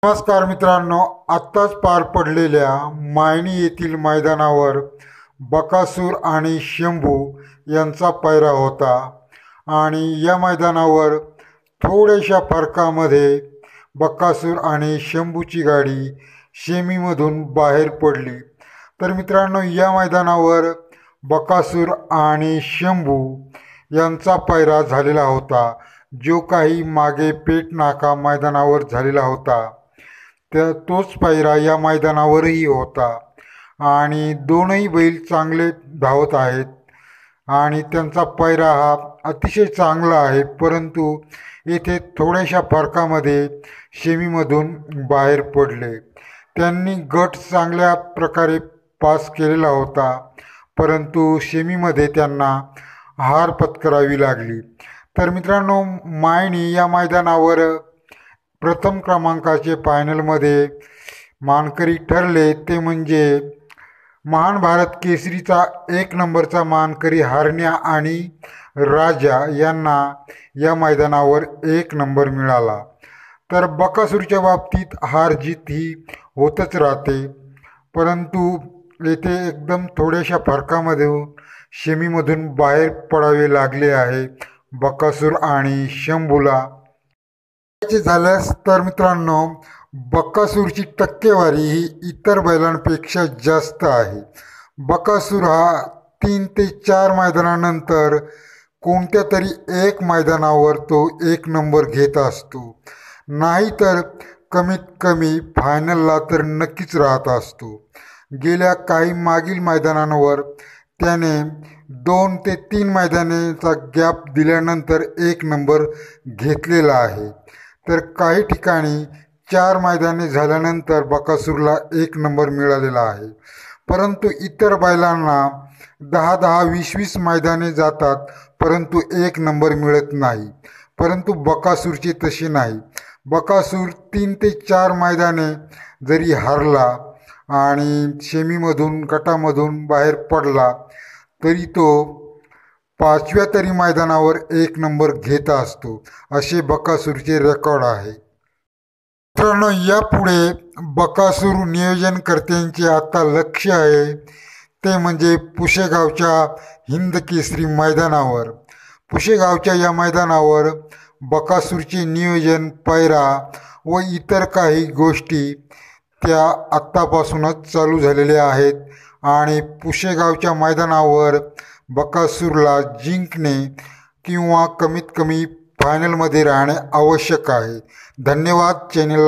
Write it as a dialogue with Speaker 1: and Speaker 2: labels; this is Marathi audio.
Speaker 1: नमस्कार मित्रांनो, आत्ताच पार पडलेल्या मायणी येथील मैदानावर बकासूर आणि शंभू यांचा पैरा होता आणि या मैदानावर थोड्याशा फरकामध्ये बकासूर आणि शंभूची गाडी शेमीमधून बाहेर पडली। तर मित्रांनो, या मैदानावर बकासूर आणि शंभू यांचा पैरा झालेला होता, जो काही मागे पेट नाका मैदानावर झालेला होता तोच पैरा या मैदानावरही होता आणि दोनही बैल चांगले धावत आहेत आणि त्यांचा पैरा हा अतिशय चांगला आहे। परंतु येथे थोड्याशा फरकामध्ये शेमीमधून बाहेर पडले। त्यांनी गट चांगल्या प्रकारे पास केलेला होता, परंतु शेमीमध्ये त्यांना हार पत्करावी लागली। तर मित्रांनो, मायणी या मैदानावर प्रथम क्रमांकाचे फायनलमध्ये मानकरी ठरले ते म्हणजे महान भारत केसरीचा 1 नंबरचा मानकरी हरण्या आणि राजा यांना या मैदानावर 1 नंबर मिळाला। तर बकासूरच्या बाबतीत हार जीत ही होतच राहते, परंतु येथे एकदम थोड्याशा फरकामध्ये शेमीमधून बाहेर पडावे लागले आहे बकासूर आणि शंभूला। झाल्यास तर मित्रांनो, बकासूरची टक्केवारी ही इतर बैलांपेक्षा जास्त आहे। बकासूर हा 3 ते 4 मैदानानंतर कोणत्या तरी एक मैदानावर तो 1 नंबर घेत असतो, नाहीतर कमीत कमी फायनलला तर नक्कीच राहत असतो। गेल्या काही मागील मैदानांवर त्याने 2 ते 3 मैदानाचा गॅप दिल्यानंतर 1 नंबर घेतलेला आहे। तर काही ठिकाणी 4 मैदाने झाल्यानंतर बकासूरला 1 नंबर मिळालेला आहे, परंतु इतर बैलांना 10-10, 20-20 मैदाने जातात परंतु 1 नंबर मिळत नाही। परंतु बकासूरचे तसे नाही। बकासूर 3 ते 4 मैदाने जरी हारला आणि शेमीमधून गटामधून बाहेर पडला तरी तो 5व्या तरी मैदानावर 1 नंबर घेत असतो, असे बकासूरचे रेकॉर्ड आहे। मित्रांनो, यापुढे बकासूर नियोजनकर्त्यांचे आता लक्ष आहे ते म्हणजे पुशेगावच्या हिंद केसरी मैदानावर। पुशेगावच्या या मैदानावर बकासूरचे नियोजन, पैरा व इतर काही गोष्टी त्या आत्तापासूनच चालू झालेल्या आहेत आणि पुशेगावच्या मैदानावर बकासूरला जिंकणे किंवा कमीत कमी फायनलमध्ये राहणे आवश्यक आहे। धन्यवाद। चॅनेलला